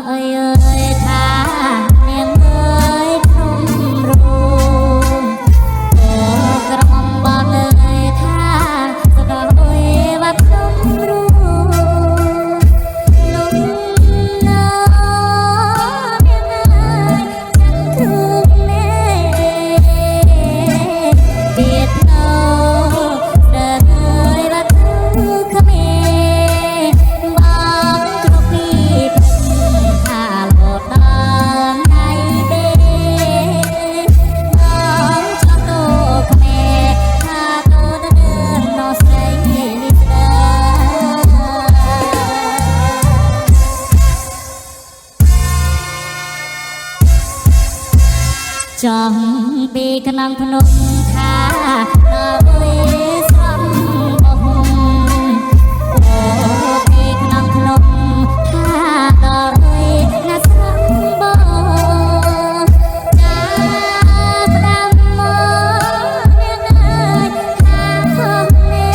เอ้ยเอ้ยท่าเนียงเอ้ยพนมรูงโอ้กระหม่อมบอกเลยท่าสะดอกเอ้ยว่าพนมรูงลุงน้องเนียงเอ้ยจันทรุงเน่เบียดโนเดินเอ้ยว่าทุกขเมบอกทุกปีท่าโลดน้องในเด้น้องชอบโตขเมท่าโตเดินนอใส่ลิสเดอจองปีกำลังพนมท่าน้อเอ้ยสมบ่หงโอ้ปีกำลังพนมท่าต่อเอ้ยน่าสมบ่จ้าประดำมองเรียงเอ้ยท่าของเน่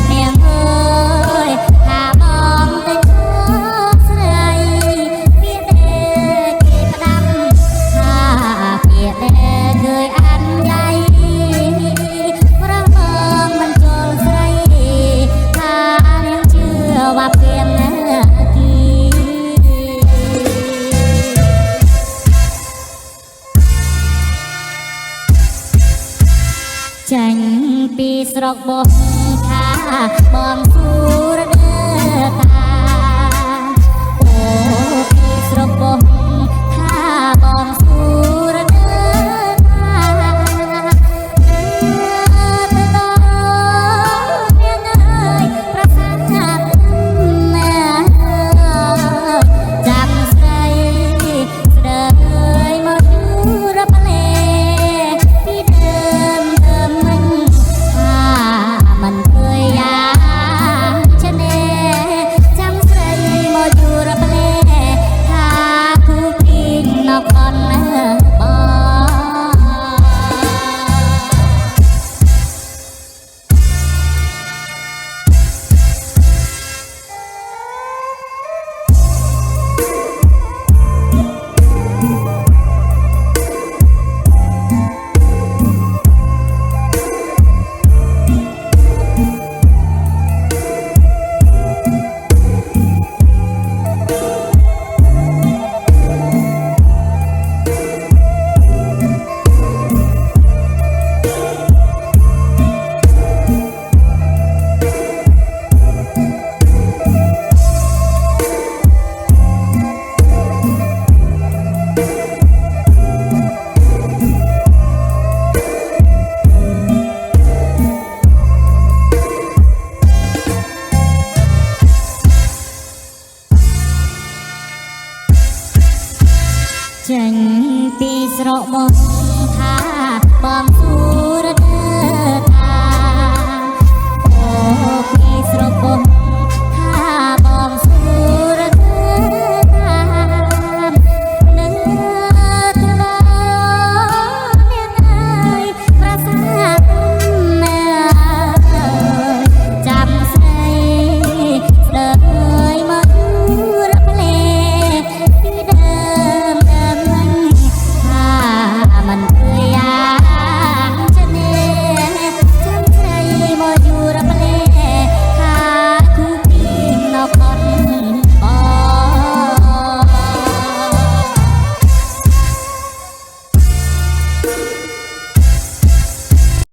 เนียงเอ้ยท่ามองแต่เธอใส่เปียเด้เกประดำท่าเปียเด้เคยอันใหญ่พระเมืองมันโจรใส่ท่าเนียงเชื่อว่าเพียงนาทีจังปีสรกบงท่ามองสู่ระเดือตาโอ้ปีสรกบง